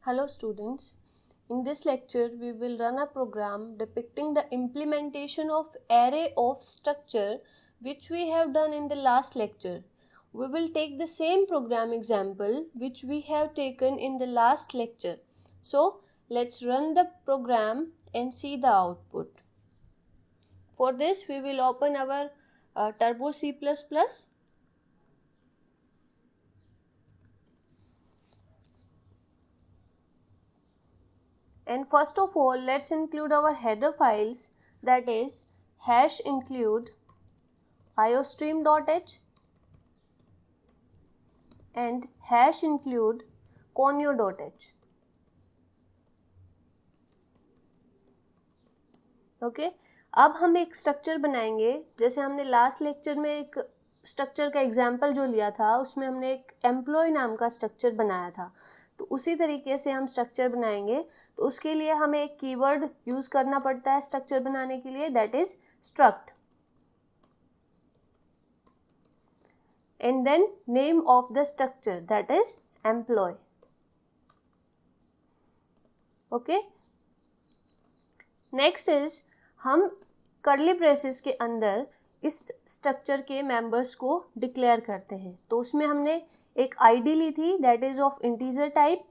Hello students, in this lecture we will run a program depicting the implementation of array of structure which we have done in the last lecture. We will take the same program example which we have taken in the last lecture. So let's run the program and see the output. For this we will open our Turbo C++. And first of all, let's include our header files, that is #include iostream.h and #include conio.h. Okay, अब हम एक structure बनाएंगे. जैसे हमने last lecture में एक structure का example जो लिया था उसमें हमने एक एम्प्लॉय नाम का स्ट्रक्चर बनाया था. तो उसी तरीके से हम स्ट्रक्चर बनाएंगे. तो उसके लिए हमें एक कीवर्ड यूज करना पड़ता है स्ट्रक्चर बनाने के लिए, that is struct. And then name of the structure, that is employ. Okay, next is हम कर्ली ब्रेसेस के अंदर इस स्ट्रक्चर के मेंबर्स को डिक्लेयर करते हैं. तो उसमें हमने एक आईडी ली थी, that is of integer type.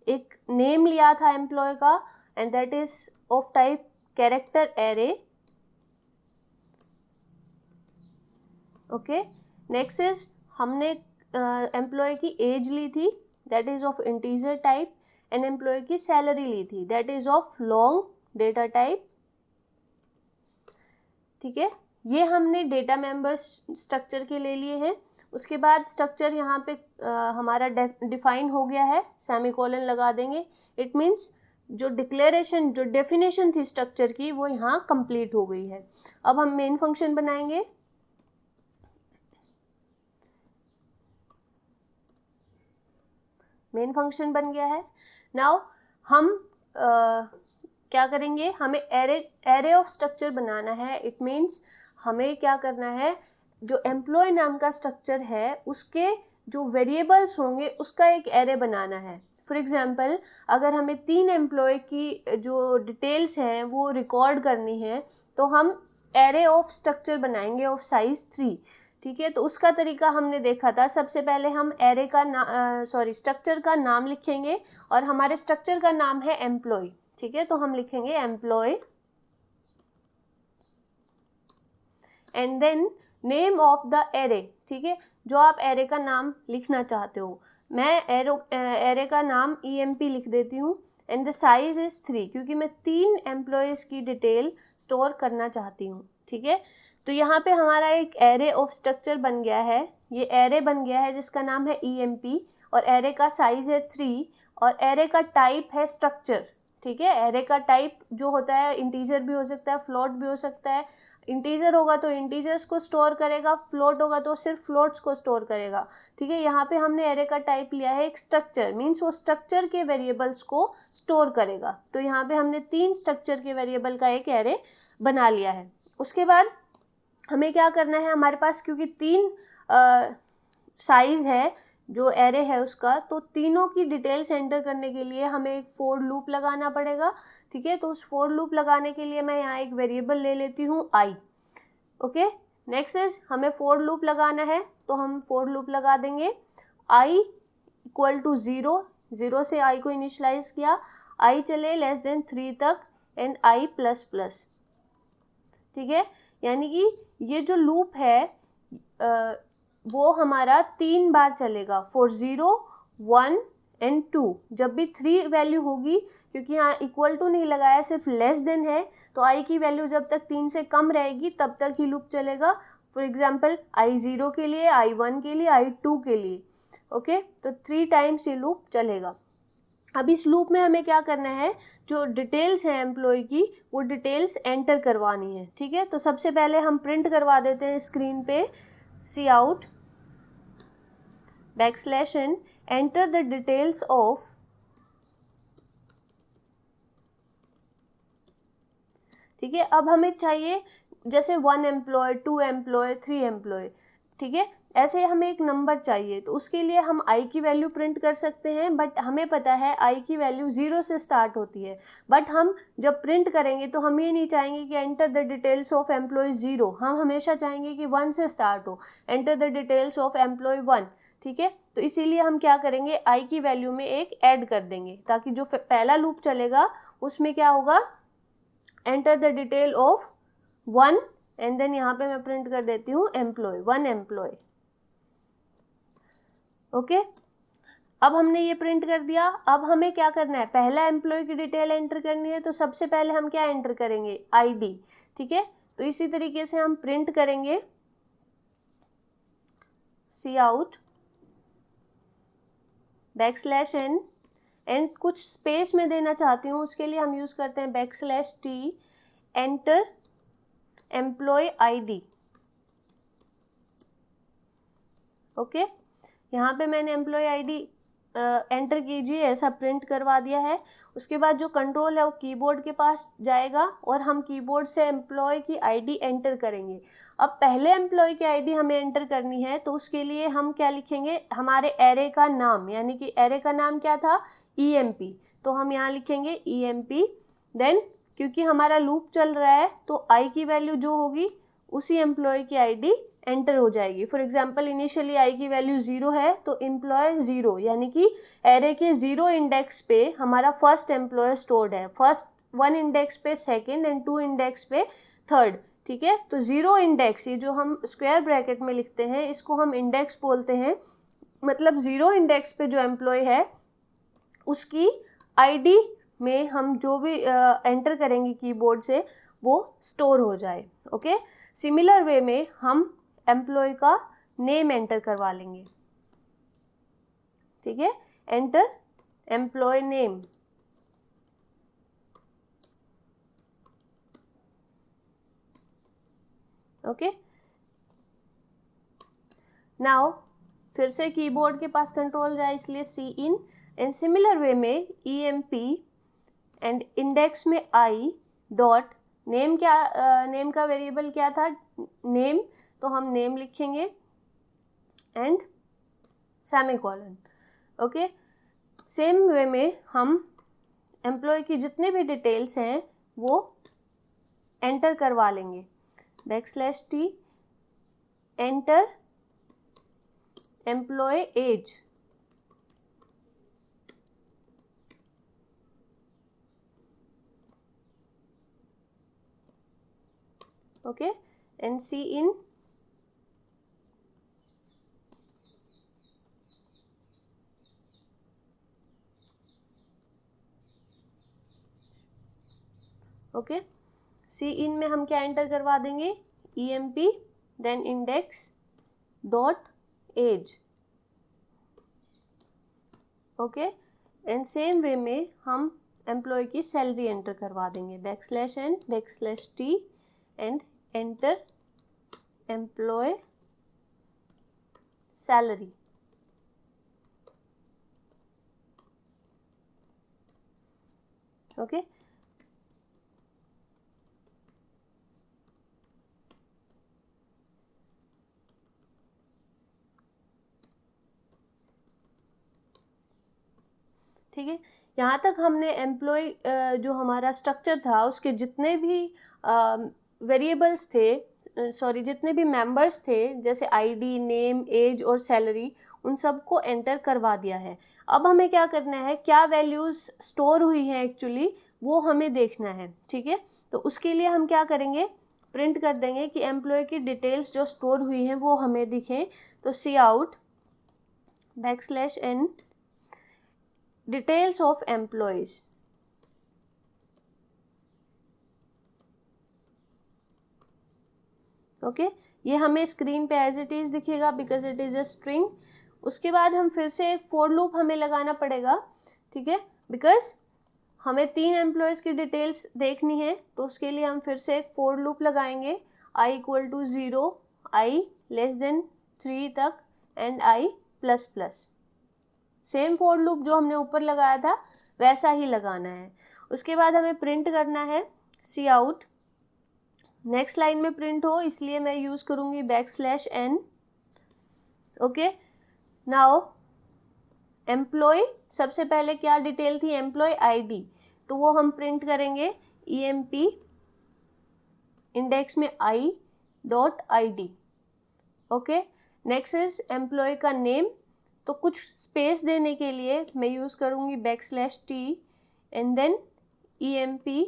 एक नेम लिया था एम्प्लॉय का and that is of type character array. Okay, next is हमने एम्प्लॉय की एज ली थी, that is of integer type. And employ की सैलरी ली थी, that is of long data type. ठीक है, ये हमने डेटा मेंबर्स स्ट्रक्चर के ले लिए हैं. उसके बाद स्ट्रक्चर यहाँ पे हमारा डिफाइन हो गया है, सेमीकोलन लगा देंगे. इट मीन्स जो डिक्लेरेशन, जो डेफिनेशन थी स्ट्रक्चर की, वो यहाँ कंप्लीट हो गई है. अब हम मेन फंक्शन बनाएंगे. मेन फंक्शन बन गया है. नाउ हम क्या करेंगे, हमें एरे ऑफ स्ट्रक्चर बनाना है. इट मीन्स हमें क्या करना है, जो एम्प्लॉय नाम का स्ट्रक्चर है उसके जो वेरिएबल्स होंगे उसका एक एरे बनाना है. फॉर एग्जांपल, अगर हमें 3 एम्प्लॉय की जो डिटेल्स हैं वो रिकॉर्ड करनी है तो हम एरे ऑफ स्ट्रक्चर बनाएंगे ऑफ साइज 3. ठीक है, तो उसका तरीका हमने देखा था. सबसे पहले हम एरे का स्ट्रक्चर का नाम लिखेंगे और हमारे स्ट्रक्चर का नाम है एम्प्लॉय. ठीक है, तो हम लिखेंगे employ and then name of the array. ठीक है, जो आप एरे का नाम लिखना चाहते हो. मैं एरे का नाम EMP लिख देती हूँ. एंड द साइज इज 3, क्योंकि मैं 3 एम्प्लॉयज की डिटेल स्टोर करना चाहती हूँ. ठीक है, तो यहाँ पे हमारा एक एरे ऑफ स्ट्रक्चर बन गया है. ये एरे बन गया है जिसका नाम है EMP और एरे का साइज है 3 और एरे का टाइप है स्ट्रक्चर. ठीक है, एरे का टाइप जो होता है इंटीजर भी हो सकता है, फ्लोट भी हो सकता है. इंटीजर होगा तो इंटीजर्स को स्टोर करेगा, फ्लोट होगा तो सिर्फ फ्लोट्स को स्टोर करेगा. ठीक है, यहाँ पे हमने एरे का टाइप लिया है एक स्ट्रक्चर, मीन्स वो स्ट्रक्चर के वेरिएबल्स को स्टोर करेगा. तो यहाँ पे हमने 3 स्ट्रक्चर के वेरिएबल का एक एरे बना लिया है. उसके बाद हमें क्या करना है, हमारे पास क्योंकि 3 साइज है जो एरे है उसका, तो तीनों की डिटेल्स एंटर करने के लिए हमें एक फॉर लूप लगाना पड़ेगा. ठीक है, तो उस फॉर लूप लगाने के लिए मैं यहाँ एक वेरिएबल ले लेती हूँ i. ओके, नेक्स्ट इज हमें फॉर लूप लगाना है, तो हम फॉर लूप लगा देंगे i = 0. 0 से i को इनिशियलाइज किया, i चले <3 तक एंड i++. ठीक है, यानी कि ये जो लूप है वो हमारा 3 बार चलेगा, फॉर 0, 1 एंड 2. जब भी 3 वैल्यू होगी, क्योंकि यहाँ = नहीं लगाया, सिर्फ लेस देन है, तो i की वैल्यू जब तक 3 से कम रहेगी तब तक ही लूप चलेगा. फॉर एग्जांपल i0 के लिए, i1 के लिए, i2 के लिए. ओके, तो 3 टाइम्स ये लूप चलेगा. अब इस लूप में हमें क्या करना है, जो डिटेल्स है एम्प्लॉय की वो डिटेल्स एंटर करवानी है. ठीक है, तो सबसे पहले हम प्रिंट करवा देते हैं स्क्रीन पे cout \n enter the details of. ठीक है, अब हमें चाहिए जैसे 1 एम्प्लॉय, 2 एम्प्लॉय, 3 एम्प्लॉय. ठीक है, ऐसे हमें एक नंबर चाहिए, तो उसके लिए हम i की वैल्यू प्रिंट कर सकते हैं, बट हमें पता है i की वैल्यू 0 से स्टार्ट होती है। बट हम जब प्रिंट करेंगे तो हम ये नहीं चाहेंगे कि enter the details of employ 0, हम हमेशा चाहेंगे कि 1 से स्टार्ट हो, enter the details of employ 1। ठीक है, तो इसीलिए हम क्या करेंगे, i की वैल्यू में एक ऐड कर देंगे, ताकि जो पहला लूप चलेगा उसमें क्या होगा, enter the detail of 1 and then यहाँ पे मैं प्रिंट कर देती हूँ एम्प्लॉय, 1 एम्प्लॉय। ओके, अब हमने ये प्रिंट कर दिया। अब हमें क्या करना है, पहला एम्प्लॉय की डिटेल एंटर करनी है, तो सबसे पहले हम क्या एंटर करेंगे, आईडी। ठीक है, तो इसी तरीके से हम प्रिंट करेंगे सी आउट \n, एंड कुछ स्पेस में देना चाहती हूँ, उसके लिए हम यूज करते हैं \t, enter employ ID. Okay, यहाँ पे मैंने एम्प्लॉय आईडी एंटर कीजिए ऐसा प्रिंट करवा दिया है। उसके बाद जो कंट्रोल है वो कीबोर्ड के पास जाएगा और हम कीबोर्ड से एम्प्लॉय की आईडी एंटर करेंगे। अब पहले एम्प्लॉय की आईडी हमें एंटर करनी है, तो उसके लिए हम क्या लिखेंगे, हमारे एरे का नाम, यानी कि एरे का नाम क्या था, EMP, तो हम यहाँ लिखेंगे EMP। देन क्योंकि हमारा लूप चल रहा है तो i की वैल्यू जो होगी उसी एम्प्लॉय की आईडी एंटर हो जाएगी। फॉर एग्जाम्पल इनिशियली i की वैल्यू 0 है, तो एम्प्लॉय 0, यानी कि एरे के 0 इंडेक्स पे हमारा फर्स्ट एम्प्लॉय स्टोर्ड है, फर्स्ट 1 इंडेक्स पे सेकंड एंड 2 इंडेक्स पे थर्ड। ठीक है, तो 0 इंडेक्स, ये जो हम स्क्वायर ब्रैकेट में लिखते हैं इसको हम इंडेक्स बोलते हैं, मतलब 0 इंडेक्स पे जो एम्प्लॉय है उसकी आईडी में हम जो भी एंटर करेंगे कीबोर्ड से वो स्टोर हो जाए। ओके, सिमिलर वे में हम एम्प्लॉय का नेम एंटर करवा लेंगे। ठीक है, enter employ name. Okay, now फिर से कीबोर्ड के पास कंट्रोल जाए, इसलिए सी इन, एंड सिमिलर वे में EMP एंड इंडेक्स में i डॉट नेम, क्या नेम का वेरिएबल क्या था, नेम, तो हम नेम लिखेंगे and semicolon. Okay, same way में हम एम्प्लॉय की जितने भी डिटेल्स हैं वो एंटर करवा लेंगे, \t, enter employ age. Okay, and C in, okay, C in में हम क्या एंटर करवा देंगे, EMP then index dot age. Okay, and same way में हम एम्प्लॉय की सैलरी एंटर करवा देंगे, \n \t, and enter employ salary. Okay, ठीक है, यहाँ तक हमने एम्प्लॉय जो हमारा स्ट्रक्चर था उसके जितने भी वेरिएबल्स थे, सॉरी जितने भी मेंबर्स थे, जैसे आईडी, नेम, एज और सैलरी, उन सबको एंटर करवा दिया है। अब हमें क्या करना है, क्या वैल्यूज़ स्टोर हुई हैं एक्चुअली वो हमें देखना है। ठीक है, तो उसके लिए हम क्या करेंगे, प्रिंट कर देंगे कि एम्प्लॉय की डिटेल्स जो स्टोर हुई हैं वो हमें दिखें। तो C out \n details of employees. Okay, ये हमें स्क्रीन पे एज इट इज दिखेगा because it is a string. उसके बाद हम फिर से एक फॉर लूप हमें लगाना पड़ेगा। ठीक है, बिकॉज हमें 3 एम्प्लॉयज की डिटेल्स देखनी है, तो उसके लिए हम फिर से एक फॉर लूप लगाएंगे, i = 0, i <3 तक and i++। Same for loop जो हमने ऊपर लगाया था वैसा ही लगाना है। उसके बाद हमें प्रिंट करना है सी आउट, नेक्स्ट लाइन में प्रिंट हो इसलिए मैं यूज करूंगी \n ओके, नाउ एम्प्लॉय, सबसे पहले क्या डिटेल थी, एम्प्लॉय आईडी, तो वो हम प्रिंट करेंगे EMP इंडेक्स में i.id। Okay, next is employ का नेम, तो कुछ स्पेस देने के लिए मैं यूज करूंगी \t and then EMP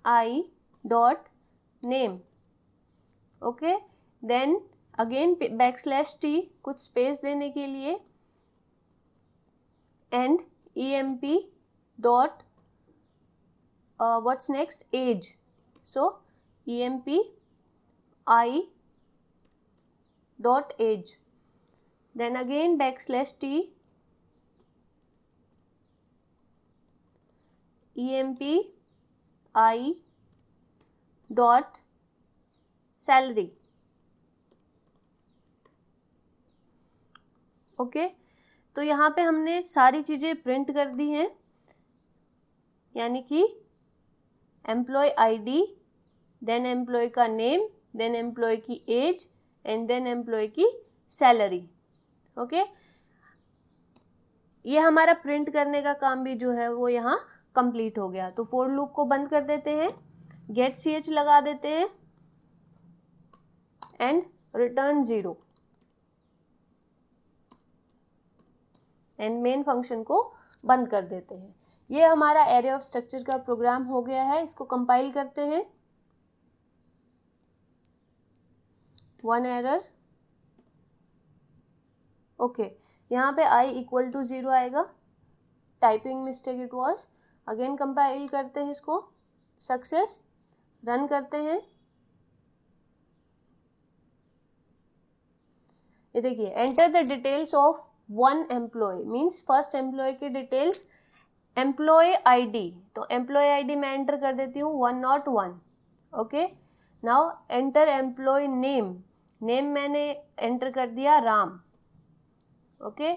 i.name। Okay, then again \t कुछ स्पेस देने के लिए and EMP dot what's next, age, so EMP i dot age, then again \t EMP i dot salary। Okay, तो यहाँ पे हमने सारी चीज़ें प्रिंट कर दी हैं, यानी कि एम्प्लॉय आईडी, देन एम्प्लॉय का नेम, देन एम्प्लॉय की एज एंड देन एम्प्लॉय की सैलरी। ओके, ये हमारा प्रिंट करने का काम भी जो है वो यहाँ कंप्लीट हो गया। तो फॉर लूप को बंद कर देते हैं, गेट ch लगा देते हैं and return 0 and main function को बंद कर देते हैं। ये हमारा एरे ऑफ स्ट्रक्चर का प्रोग्राम हो गया है। इसको कंपाइल करते हैं, 1 एरर। ओके, यहाँ पे i इक्वल टू 0 आएगा, typing mistake it was. Again compile करते हैं इसको, सक्सेस, रन करते हैं। ये देखिए, enter the details of 1 employ, means first employ की डिटेल्स, एम्प्लॉय आईडी, तो एम्प्लॉय आईडी मैं एंटर कर देती हूँ 101। Okay, now enter employ name, name मैंने एंटर कर दिया Ram. Okay,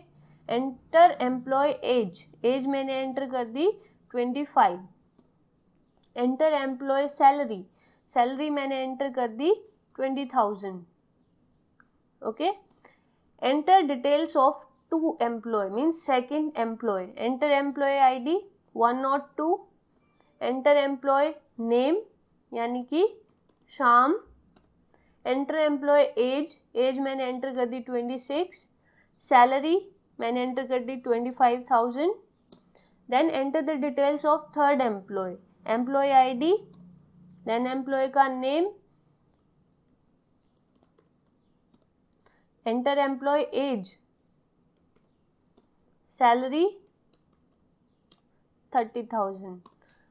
enter employ age, age मैंने एंटर कर दी 25। एंटर एम्प्लॉय सैलरी, सैलरी मैंने एंटर कर दी 20,000। Okay, enter details of 2 employ, means second employ, enter employ ID 102, enter employ name यानी कि श्याम, एंटर एम्प्लॉय एज, एज मैंने एंटर कर दी 26, सैलरी मैंने एंटर कर दी 25,000। Then enter the details of third employ, employ ID, then employ का name, enter employ age, salary 30,000।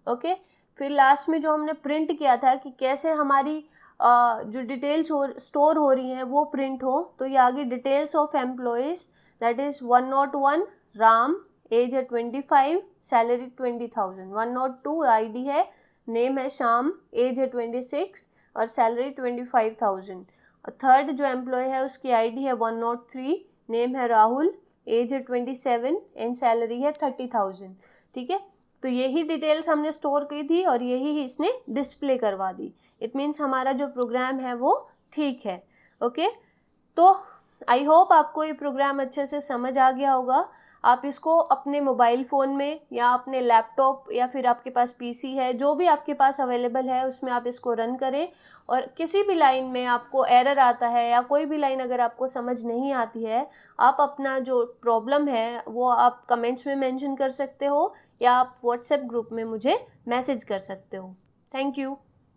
Okay, फिर लास्ट में जो हमने प्रिंट किया था कि कैसे हमारी जो डिटेल्स स्टोर हो रही हैं वो प्रिंट हो, तो ये आगे details of employees, that is 101 Ram, age है 25, सैलरी 20,000। 102 आईडी है, नेम है श्याम, एज है 26 और सैलरी 25,000। और थर्ड जो एम्प्लॉय है उसकी आईडी है 103, नेम है राहुल, एज है 27 एंड सैलरी है 30,000। ठीक है, तो यही डिटेल्स हमने स्टोर की थी और यही इसने डिस्प्ले करवा दी। इट मीन्स हमारा जो प्रोग्राम है वो ठीक है। ओके, तो आई होप आपको ये प्रोग्राम अच्छे से समझ आ गया होगा। आप इसको अपने मोबाइल फ़ोन में या अपने लैपटॉप या फिर आपके पास पीसी है, जो भी आपके पास अवेलेबल है उसमें आप इसको रन करें। और किसी भी लाइन में आपको एरर आता है या कोई भी लाइन अगर आपको समझ नहीं आती है, आप अपना जो प्रॉब्लम है वो आप कमेंट्स में मेंशन कर सकते हो या आप व्हाट्सएप ग्रुप में मुझे मैसेज कर सकते हो। Thank you.